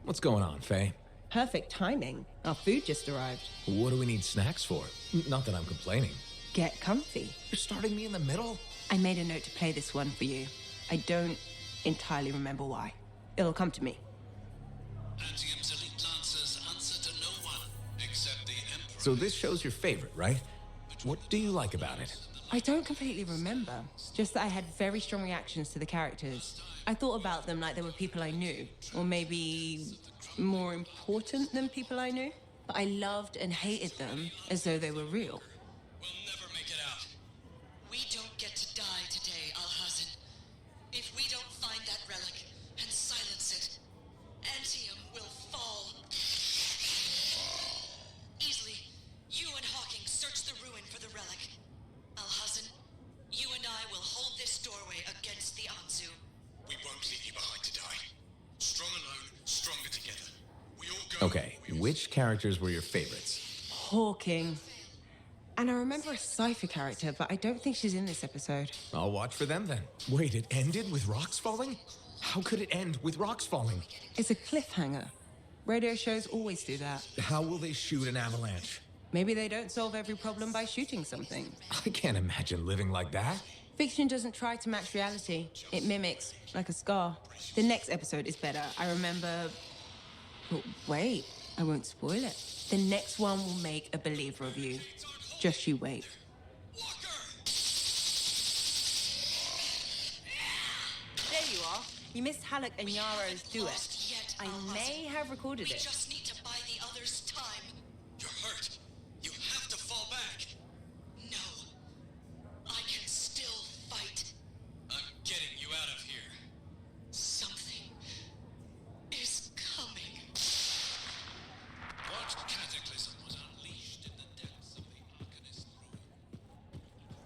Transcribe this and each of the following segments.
What's going on, Faye? Perfect timing. Our food just arrived. What do we need snacks for? Not that I'm complaining. Get comfy. You're starting me in the middle? I made a note to play this one for you. I don't entirely remember why. It'll come to me. Antium's elite lancers answer to no one except the Emperor. So this show's your favorite, right? What do you like about it? I don't completely remember. Just that I had very strong reactions to the characters. I thought about them like they were people I knew, or maybe more important than people I knew. But I loved and hated them as though they were real. We'll never make it out. We don't get to die today, Alhazin. If we don't find that relic and silence it, Antium will fall. Easily, you and Hawking search the ruin for the relic. Alhazin, you and I will hold this doorway against the Anzu. We won't leave you behind to die. Strong alone, stronger together. We all go. Okay, which characters were your favorites? Hawking. And I remember a Cypher character, but I don't think she's in this episode. I'll watch for them then. Wait, it ended with rocks falling? How could it end with rocks falling? It's a cliffhanger. Radio shows always do that. How will they shoot an avalanche? Maybe they don't solve every problem by shooting something. I can't imagine living like that. Fiction doesn't try to match reality. It mimics, like a scar. The next episode is better. I remember... But wait, I won't spoil it. The next one will make a believer of you. Just you wait. There you are. You missed Halleck and Yaro's duet. I may have recorded We it. just need to buy the others time. You're hurt. You have to fall back. No. I can still fight. I'm getting you out of here. Something is coming. What cataclysm was unleashed in the depths of the Arcanist ruin?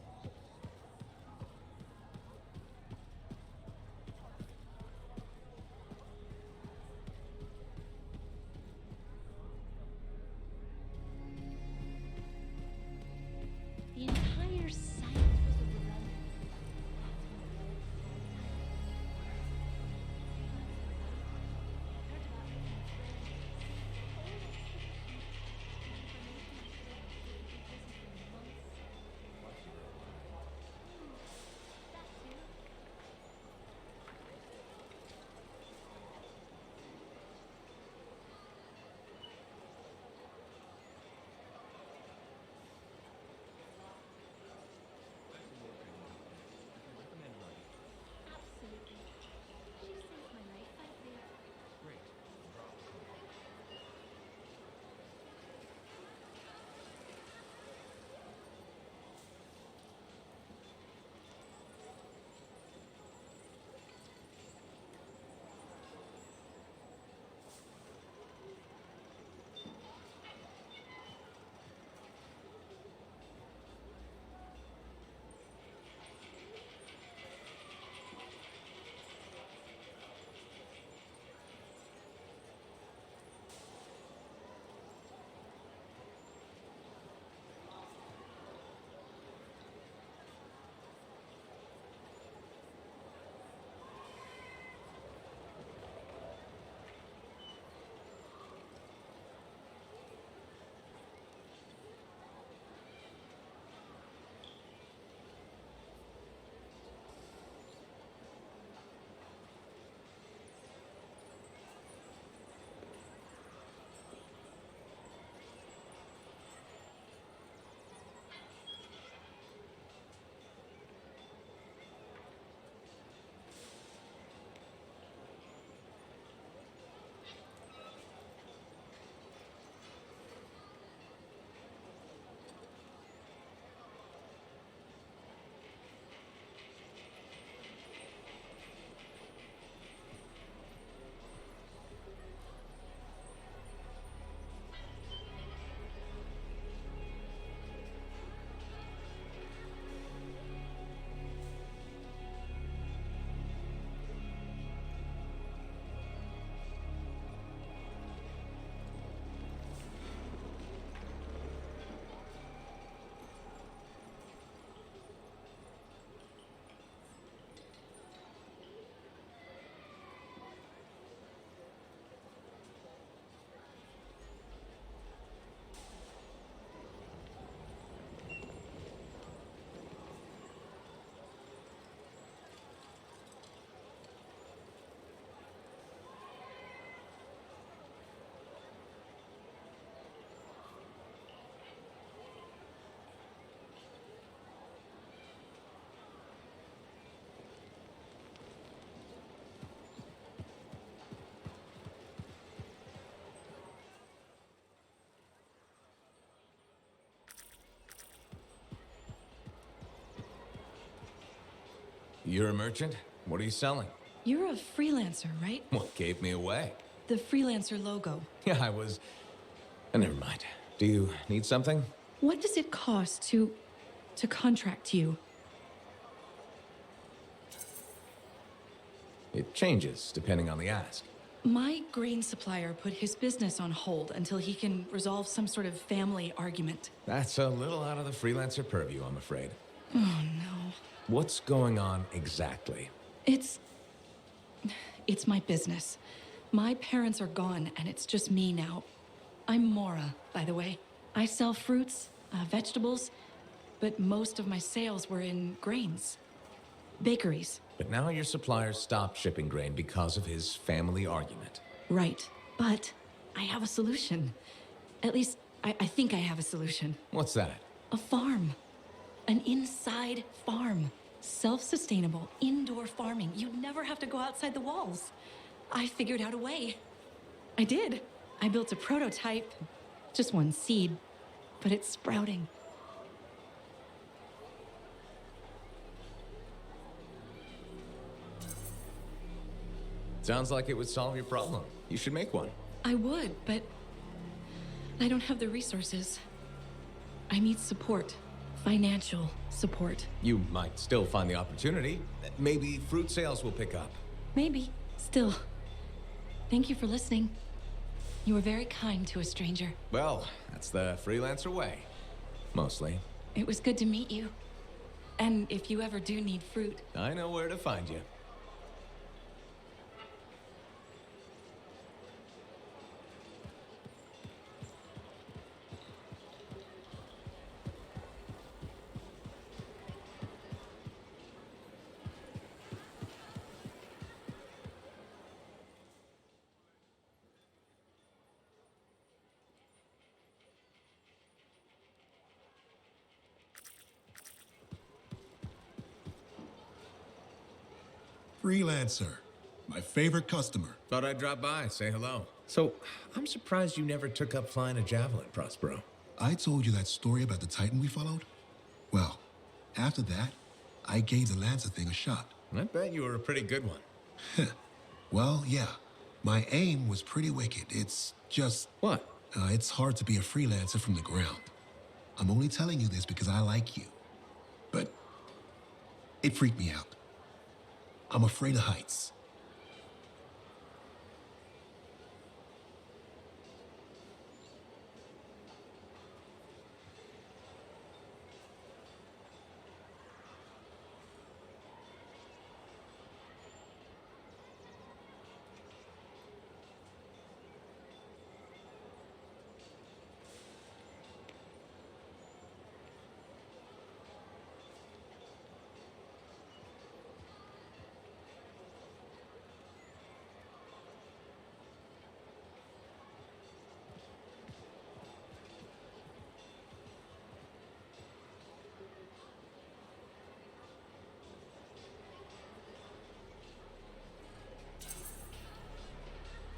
You're a merchant? What are you selling? You're a freelancer, right? What gave me away? The freelancer logo. Yeah, I was... Never mind. Do you need something? What does it cost to contract you? It changes depending on the ask. My grain supplier put his business on hold until he can resolve some sort of family argument. That's a little out of the freelancer purview, I'm afraid. Oh, no. What's going on exactly? It's my business. My parents are gone, and it's just me now. I'm Mora, by the way. I sell fruits, vegetables, but most of my sales were in grains. Bakeries. But now your supplier stopped shipping grain because of his family argument. Right. But I have a solution. At least, I think I have a solution. What's that? A farm. An inside farm. Self-sustainable, indoor farming. You never have to go outside the walls. I figured out a way. I did. I built a prototype. Just one seed. But it's sprouting. Sounds like it would solve your problem. You should make one. I would, but I don't have the resources. I need support. Financial support. You might still find the opportunity. Maybe fruit sales will pick up. Maybe. Still. Thank you for listening. You were very kind to a stranger. Well, that's the freelancer way. Mostly. It was good to meet you. And if you ever do need fruit, I know where to find you. Freelancer, my favorite customer. Thought I'd drop by, say hello. So, I'm surprised you never took up flying a javelin, Prospero. I told you that story about the Titan we followed? Well, after that, I gave the Lancer thing a shot. I bet you were a pretty good one. Well, yeah. My aim was pretty wicked. It's just... What? It's hard to be a freelancer from the ground. I'm only telling you this because I like you. But it freaked me out. I'm afraid of heights.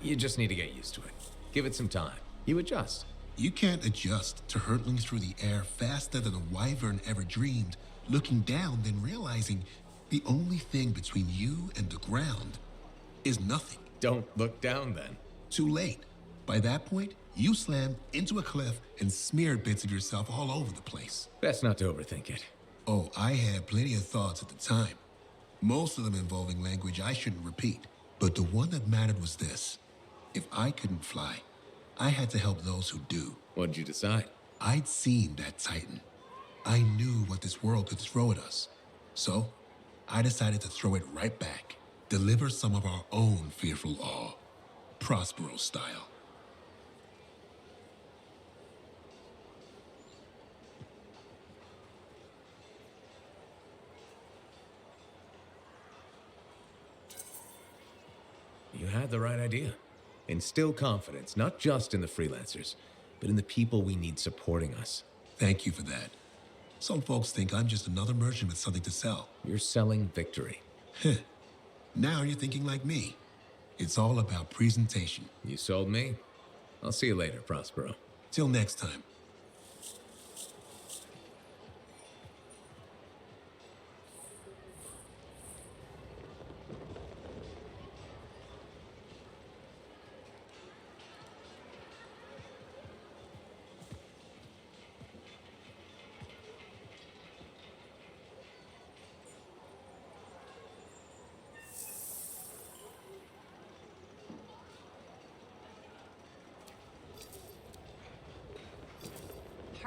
You just need to get used to it. Give it some time. You adjust. You can't adjust to hurtling through the air faster than a wyvern ever dreamed, looking down, then realizing the only thing between you and the ground is nothing. Don't look down then. Too late. By that point, you slammed into a cliff and smeared bits of yourself all over the place. Best not to overthink it. Oh, I had plenty of thoughts at the time. Most of them involving language I shouldn't repeat. But the one that mattered was this. If I couldn't fly, I had to help those who do. What'd you decide? I'd seen that Titan. I knew what this world could throw at us. So, I decided to throw it right back. Deliver some of our own fearful awe. Prospero style. You had the right idea. Instill confidence, not just in the freelancers, but in the people we need supporting us. Thank you for that. Some folks think I'm just another merchant with something to sell. You're selling victory. Now you're thinking like me. It's all about presentation. You sold me. I'll see you later, Prospero. Till next time.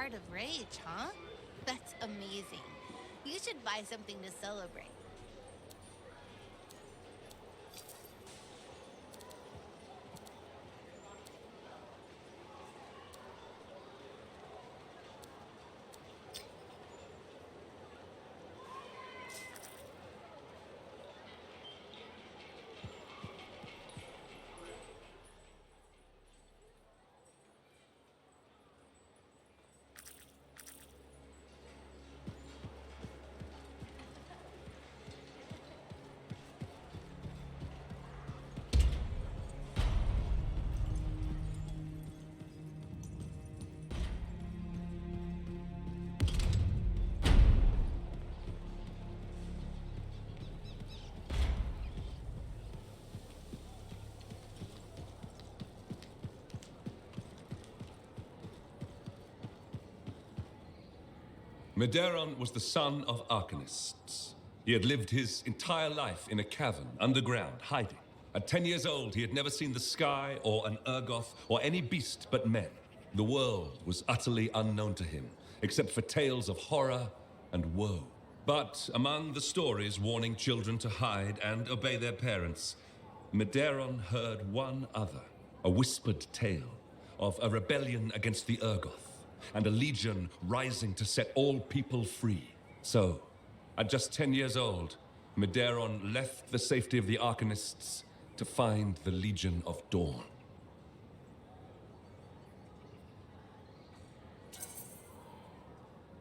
Heart of Rage, huh? That's amazing. You should buy something to celebrate. Medeiros was the son of arcanists. He had lived his entire life in a cavern underground, hiding. At 10 years old, he had never seen the sky or an Urgoth or any beast but men. The world was utterly unknown to him, except for tales of horror and woe. But among the stories warning children to hide and obey their parents, Medeiros heard one other, a whispered tale of a rebellion against the Urgoth, and a legion rising to set all people free. So, at just 10 years old, Medeiros left the safety of the Arcanists to find the Legion of Dawn.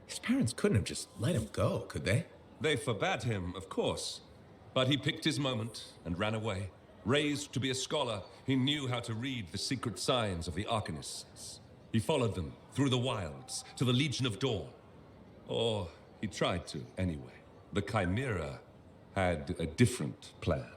His parents couldn't have just let him go, could they? They forbade him, of course, but he picked his moment and ran away. Raised to be a scholar, he knew how to read the secret signs of the Arcanists. He followed them through the wilds to the Legion of Dawn. Or he tried to, anyway. The Chimera had a different plan.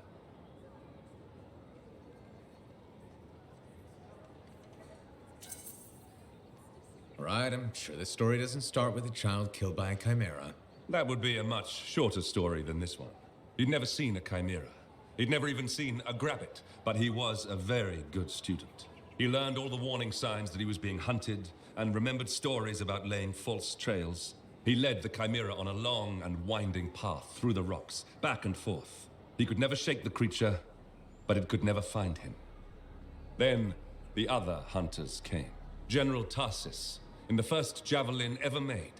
Right, I'm sure this story doesn't start with a child killed by a chimera. That would be a much shorter story than this one. He'd never seen a chimera. He'd never even seen a grabbit, but he was a very good student. He learned all the warning signs that he was being hunted and remembered stories about laying false trails. He led the chimera on a long and winding path through the rocks, back and forth. He could never shake the creature, but it could never find him. Then the other hunters came. General Tarsis, in the first javelin ever made.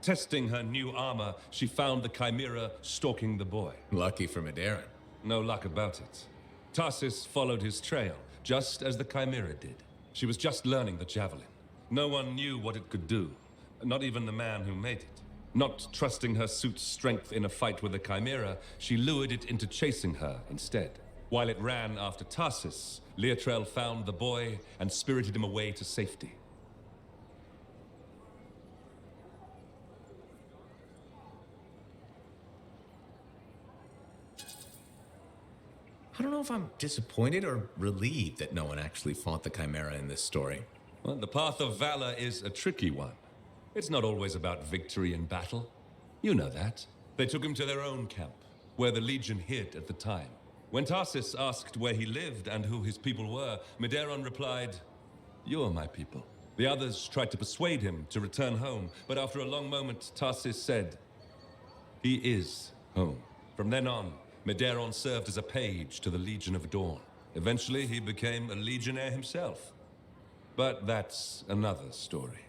Testing her new armor, she found the chimera stalking the boy. Lucky for Medeiros. No luck about it. Tarsis followed his trail, just as the chimera did. She was just learning the javelin. No one knew what it could do, not even the man who made it. Not trusting her suit's strength in a fight with the chimera, she lured it into chasing her instead. While it ran after Tarsis, Leotrel found the boy and spirited him away to safety. I don't know if I'm disappointed or relieved that no one actually fought the chimera in this story. Well, the path of valor is a tricky one. It's not always about victory in battle. You know that. They took him to their own camp, where the Legion hid at the time. When Tarsis asked where he lived and who his people were, Medeiros replied, "You are my people." The others tried to persuade him to return home, but after a long moment, Tarsis said, "He is home." From then on, Medeiros served as a page to the Legion of Dawn. Eventually, he became a legionnaire himself. But that's another story.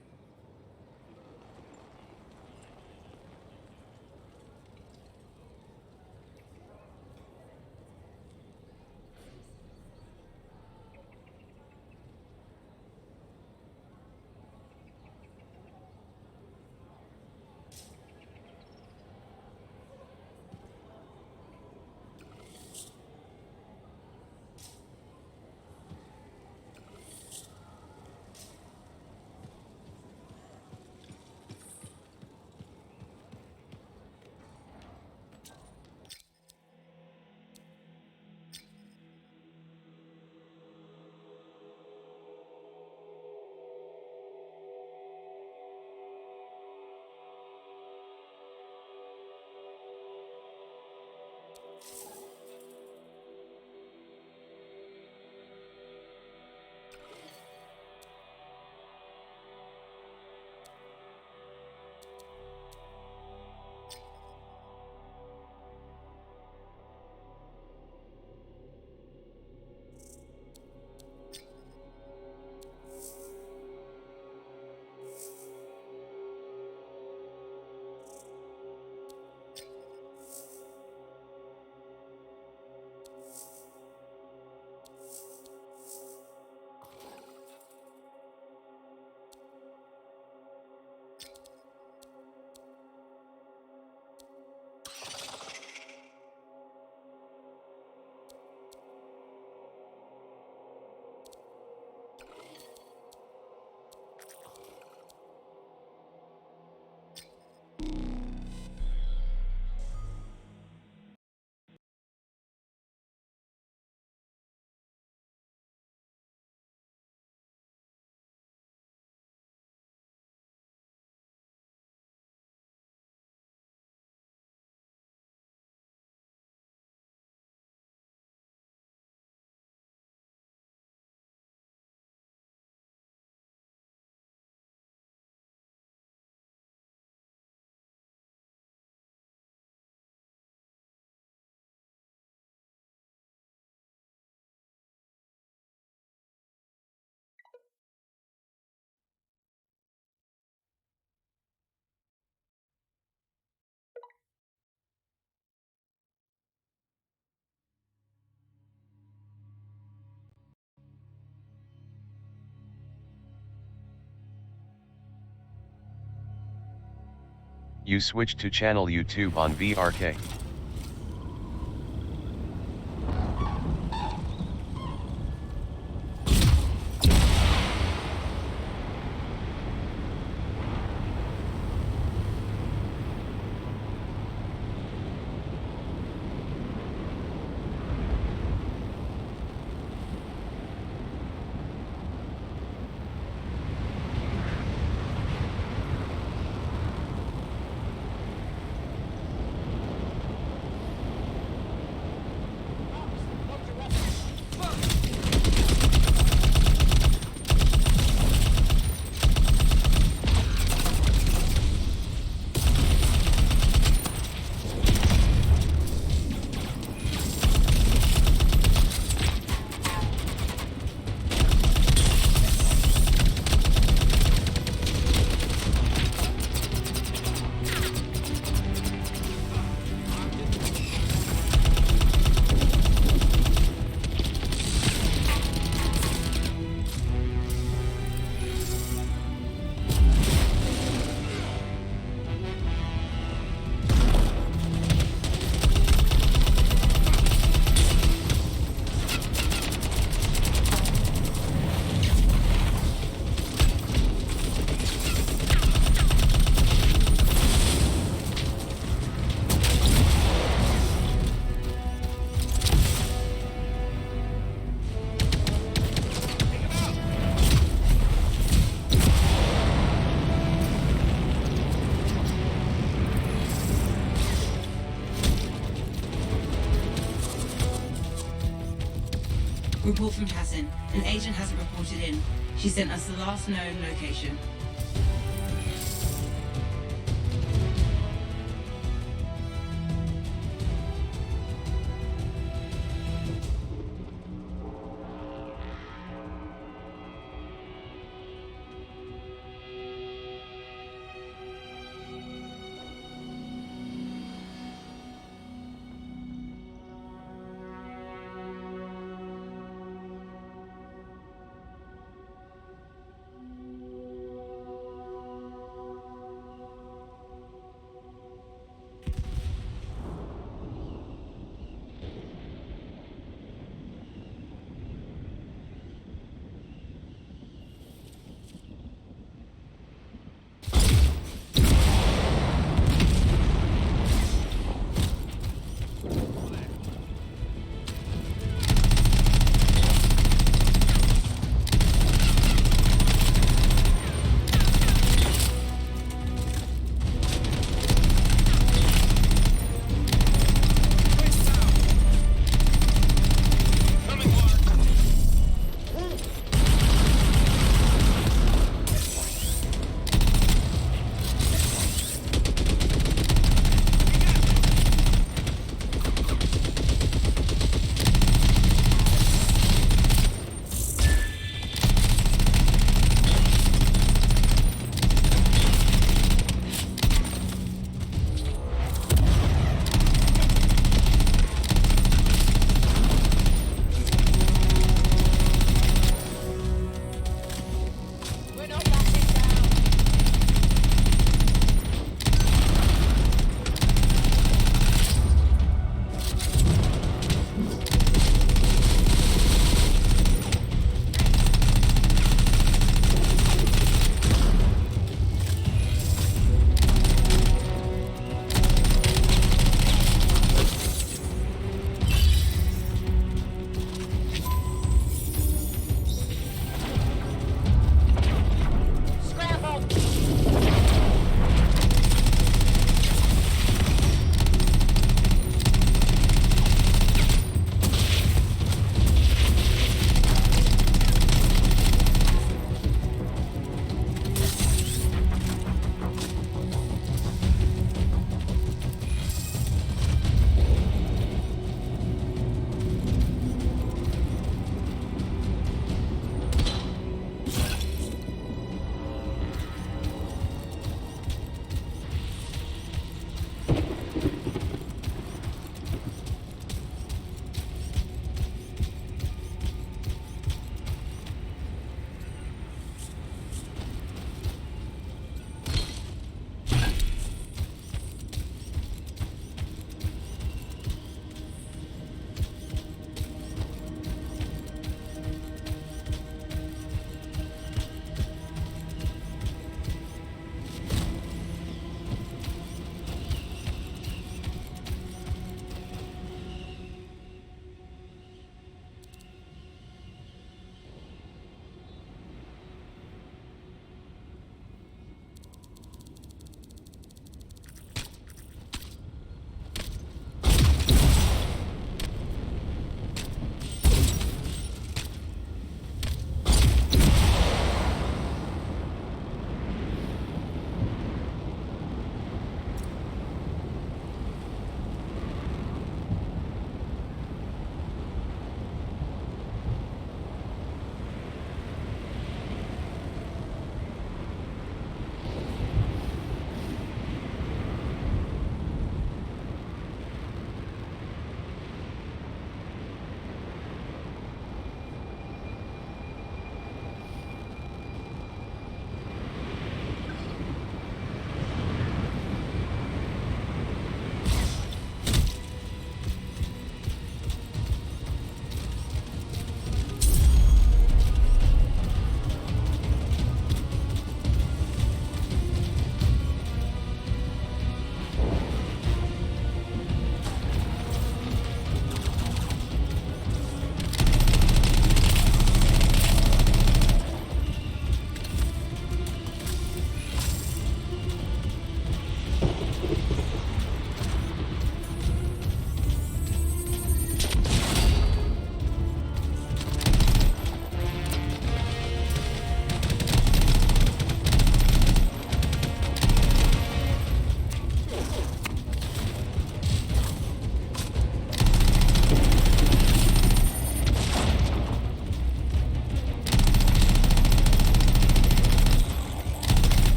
You switch to channel YouTube on VRK. Report from Tassin. An agent hasn't reported in. She sent us the last known location.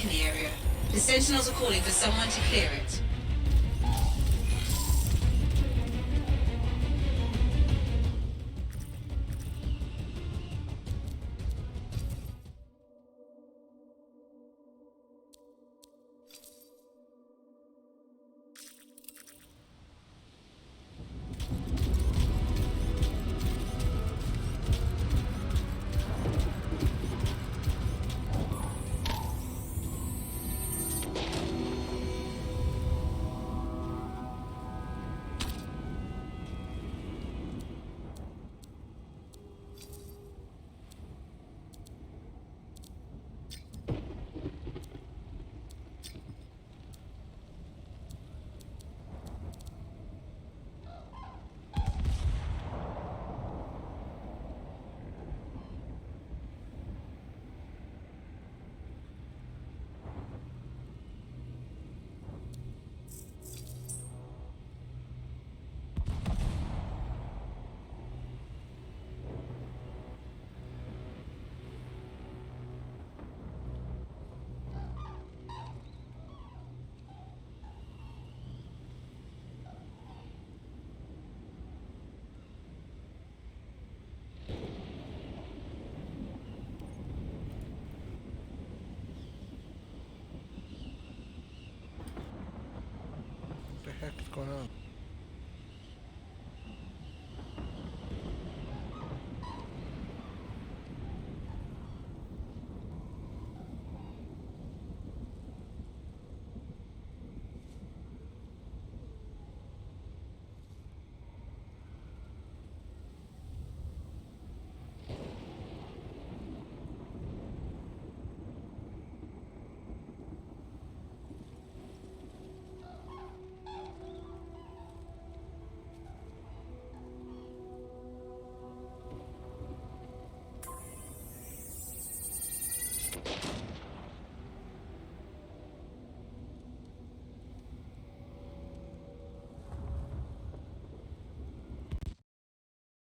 in the area. The Sentinels are calling for someone to clear it. What the heck is going on?